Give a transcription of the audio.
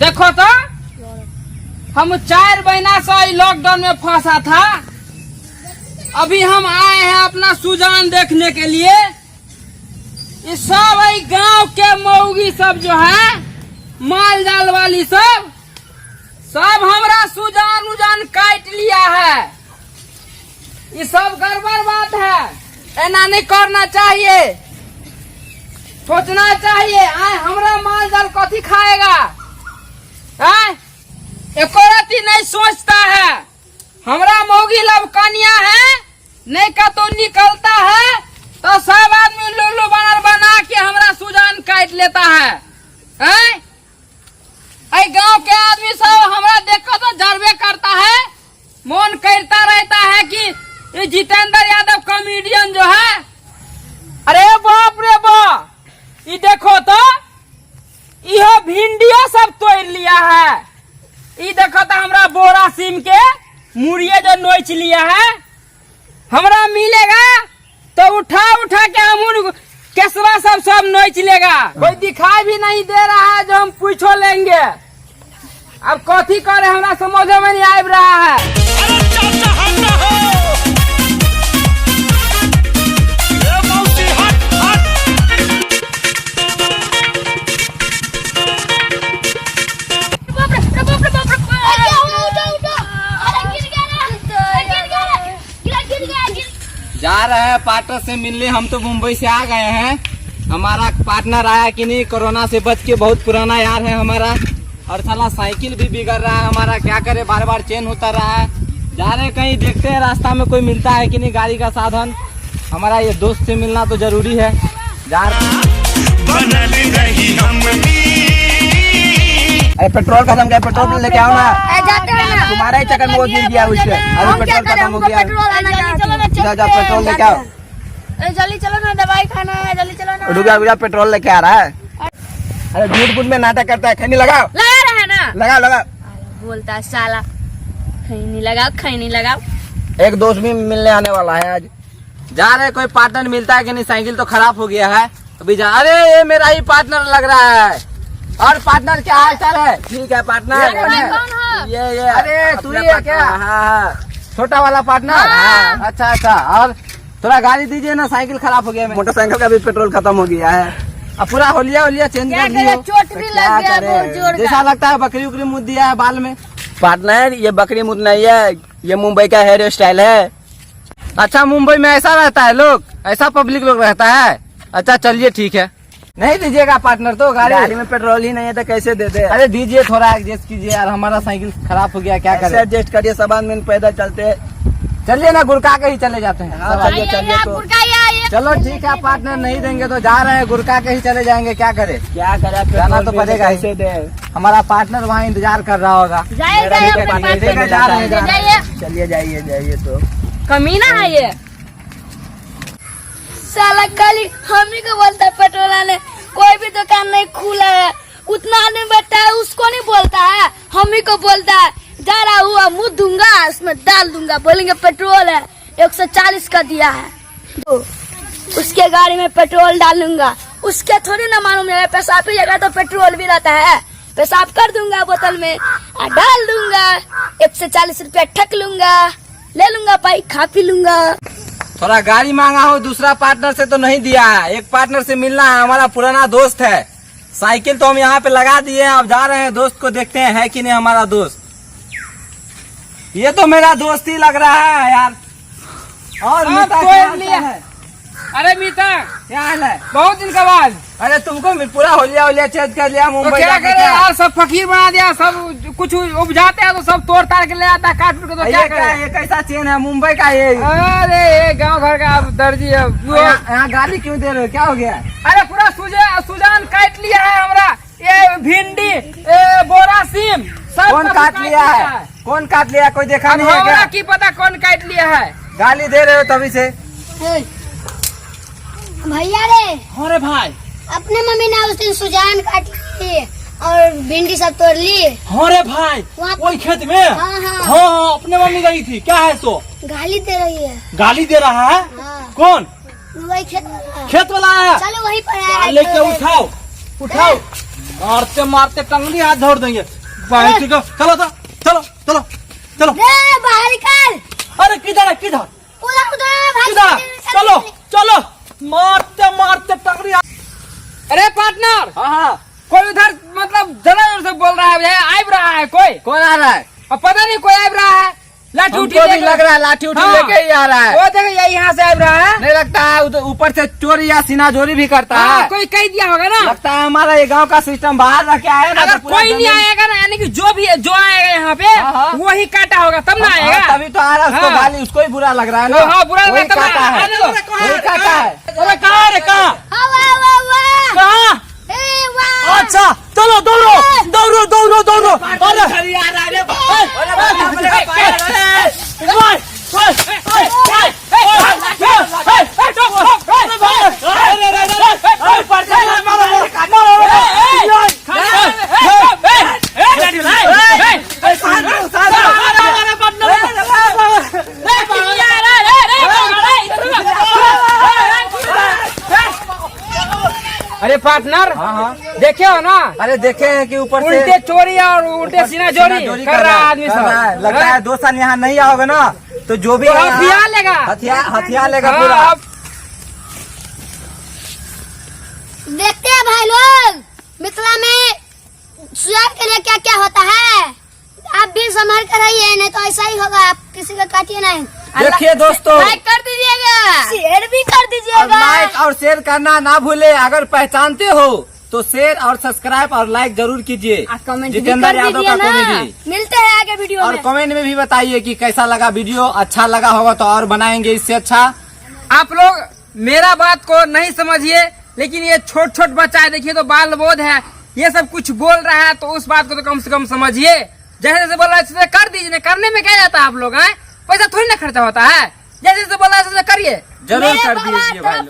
देखो तो हम 4 महीना से लॉकडाउन में फंसा था। अभी हम आए हैं अपना सुजान देखने के लिए। इस सब गांव के मौगी सब जो है माल जाल वाली सब हमरा सुजान उजान काट लिया है। ये सब गड़बड़ बात है, ऐना नहीं करना चाहिए, सोचना चाहिए। आए हमरा माल जाल कथी खाएगा? एको रती नहीं सोचता है। हमरा मौगी लब कन्या है, नहीं का तो निकलता है तो सब आदमी लुल्लू बनर बना के हमरा सुजान काट लेता है। गांव के आदमी सब हमरा देखो तो जरबे करता है। मन करता रहता है कि ये जितेंद्र यादव कॉमेडियन जो है, अरे बाप रे बाप, ये देखो तो यह भिंडिया सब तोड़ लिया है। ये देखो तो हमरा बोरा सिम के मुड़िए जो नोच लिया है। हमरा मिलेगा तो उठा उठा के हम केसवा सब नोच लेगा। कोई दिखाई भी नहीं दे रहा है जो हम पूछो लेंगे। अब कथी करे हमरा समझ में नहीं आ रहा है। जा रहे हैं पार्टनर से मिलने। हम तो मुंबई से आ गए हैं। हमारा पार्टनर आया कि नहीं, कोरोना से बच के, बहुत पुराना यार है हमारा। और साला साइकिल भी बिगड़ रहा है हमारा, क्या करे, बार बार चेन होता रहा है। जा रहे कहीं, देखते हैं रास्ता में कोई मिलता है कि नहीं गाड़ी का साधन। हमारा ये दोस्त से मिलना तो जरूरी है। जा अरे पेट्रोल खत्म गया, पेट्रोल लेके आओ ना। तुम्हारा ही चक्कर में वो गिर गया उससे। अरे पेट्रोल खत्म हो गया, जा पेट्रोल लेके आओ। जल्दी चलो ना, दवाई खाना है, जल्दी चलो ना। रुका पेट्रोल लेके आ रहा है। अरे झूठ मूठ में नाटक करता है। खैनी लगाओ, लगा रहा है ना, लगाओ। बोलता है साला, खैनी लगाओ। एक दोस्त भी मिलने आने वाला है आज। जा रहे, कोई पार्टनर मिलता है कि नहीं। साइकिल तो खराब हो गया है अभी। जा अरे ये मेरा ही पार्टनर लग रहा है। और पार्टनर क्या हाल चाल है? ठीक है पार्टनर। ये अरे तू ही है क्या? हाँ, छोटा वाला पार्टनर। अच्छा। और थोड़ा गाड़ी दीजिए ना, साइकिल खराब हो गया। मोटरसाइकिल का भी पेट्रोल खत्म हो गया है। अब पूरा होलिया चेंज कर लियो। चोट भी लग गया बहुत जोर का। जैसा लगता है बकरी उकरी मुँह दिया है बाल में। पार्टनर ये बकरी मुद नहीं है, ये मुंबई का हेयर स्टाइल है। अच्छा, मुंबई में ऐसा रहता है लोग, ऐसा पब्लिक लोग रहता है। अच्छा चलिए ठीक है। नहीं दीजिएगा पार्टनर तो गाड़ी में पेट्रोल ही नहीं है तो कैसे दे दे? अरे दीजिए, थोड़ा एडजस्ट कीजिए यार, हमारा साइकिल खराब हो गया, क्या करें। एडजस्ट करिए, सब आदमी पैदल चलते। चलिए ना, गुड़का के ही चले जाते हैं। चलिए तो चलो ठीक है, पार्टनर नहीं देंगे तो जा रहे हैं, गुड़का के ही चले जाएंगे। क्या करे, जाना तो पड़ेगा ही। हमारा पार्टनर वहाँ इंतजार कर रहा होगा। चलिए जाइए तो। कमीना है ये साला, खाली हम ही को बोलता है पेट्रोल आने। कोई भी दुकान नहीं खुला है, उतना आदमी बैठा है, उसको नहीं बोलता है, हम ही को बोलता है। जा रहा हुआ मुँह दूंगा, इसमें डाल दूंगा, बोलेंगे पेट्रोल है 140 का दिया है, तो उसके गाड़ी में पेट्रोल डालूंगा। उसके थोड़ी ना मालूम है, पेशाब की जगह तो पेट्रोल भी रहता है। पेशाब कर दूंगा बोतल में और डाल दूंगा, 140 रुपया ठक लूंगा, ले लूंगा भाई, खा पी लूंगा। थोड़ा गाड़ी मांगा हो, दूसरा पार्टनर से तो नहीं दिया है। एक पार्टनर से मिलना है, हमारा पुराना दोस्त है। साइकिल तो हम यहाँ पे लगा दिए हैं, अब जा रहे हैं दोस्त को देखते हैं है कि नहीं हमारा दोस्त। ये तो मेरा दोस्त ही लग रहा है यार। और मीता क्या हाल है? अरे मीता, क्या हाल है? बहुत दिन के बाद। अरे तुमको पूरा होलिया चेंज कर लिया तो मुंबई क्या जाके। करे यार, सब फकीर बना दिया। सब कुछ उपजाते हैं तो सब तोड़ ताड़ के ले आता है, काट के। तो क्या करे? ये कैसा चेन है मुंबई का ये? अरे ये गांव घर का दर्जी है। यहाँ गाली क्यों दे रहे हो, क्या हो गया? अरे पूरा सुजान काट लिया है हमरा। ये भिंडी, बोरा सिम सब कौन काट लिया है? कौन काट लिया? कोई देखा नहीं है हमरा क्या? की पता कौन काट लिया है। गाली दे रहे हो तभी से। भैया रे, अरे भाई, अपने मम्मी ने उस दिन सुजान काट ली और भिंडी सब तोड़ ली। अरे भाई, वही खेत में। हाँ, अपने मम्मी गई थी। क्या है सो? गाली दे रही है। गाली दे रहा है? हाँ। कौन? वही खेत वाला। खेत वाला है? चलो वही पर है। लेके उठाओ, उठाओ, मारते मारते टंगनी हाथ धोड़ देंगे। भाई ठीक है, चलो तो, चलो चलो चलो। ले बाहर निकल। अरे किधर है, किधर उधर उधर भाग। किधर? चलो चलो, मारते मारते टंगनी हाथ। अरे पार्टनर, हाँ हाँ, कोई उधर मतलब जरा जोर से बोल रहा है, आइब रहा है कोई, कौन आ रहा है? और पता नहीं कोई आइब रहा है। लाठी उठी हमको भी लेके- लग रहा है लाठी उठी हाँ। लेके ही आ रहा है। वो देखो ये यहाँ से आइब रहा है। नहीं लगता है उधर ऊपर से चोरी या सीना चोरी भी करता हाँ, है। कोई कह दिया होगा ना। लगता है हमारा ये गांव का सिस्टम बाहर रख के आया ना, अगर तो पूरा कोई नहीं जमीन- आएगा ना, यानी कि जो आएगा यहाँ पे हाँ, हाँ। वही काटा होगा तब ना हाँ, आएगा। तभी तो आ रहा है, उसको हाँ। गाली, उसको ही बुरा लग रहा है ना। हाँ, बुरा लग रहा है, वही तब काटा है, आने दो। वही काटा है। अरे कहाँ रे कहाँ? वाह वाह वाह। कहाँ? ए वाह। अच्छा चलो दौड़ो दौड़ो दौड़ो दौड़ो। अरे पार्टनर, हाँ हाँ, देखे हो ना, अरे देखे हैं कि ऊपर से उल्टे चोरी और उल्टे सीना चोरी कर रहा है आदमी कर रहा है। सब। लग रहा है 2 साल यहाँ नहीं आओगे ना तो जो भी तो है यहाँ हथियार लेगा। हथियार लेगा हाँ, पूरा। अब देखते हैं भाई लोग, मिथिला में सुजान के लिए क्या क्या होता है। आप भी संभाल कर रहिए, नहीं तो ऐसा ही होगा, आप किसी का काटिए नहीं। देखिए दोस्तों, लाइक कर दीजिएगा, शेयर भी कर और दीजिएगा। लाइक और शेयर करना ना भूले। अगर पहचानते हो तो शेयर और सब्सक्राइब और लाइक जरूर कीजिए। कमेंट भी जितेंद्र कर यादव दीजिए का ना। कॉमेडी। मिलते हैं आगे वीडियो और में। कमेंट में भी बताइए कि कैसा लगा वीडियो। अच्छा लगा होगा तो और बनाएंगे इससे अच्छा। आप लोग मेरा बात को नहीं समझिए, लेकिन ये छोट छोट बच्चा है, देखिए तो बाल बोध है, ये सब कुछ बोल रहा है, तो उस बात को तो कम से कम समझिए। जैसे जैसे बोल रहा है वैसे कर दीजिए, करने में क्या जाता है आप लोग हैं, पैसा थोड़ी ना खर्चा होता है। जैसे जैसे बोल रहा है वैसे करिए। जरूर मेरे कर बाबा दीजिए भाई तरफ लोग।